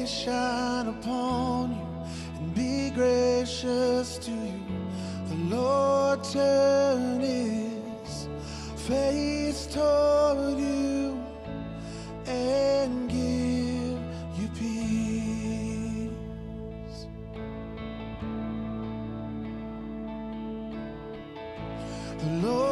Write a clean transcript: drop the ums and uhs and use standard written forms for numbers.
face shine upon you and be gracious to you. The Lord turn his face toward you and give you peace. The Lord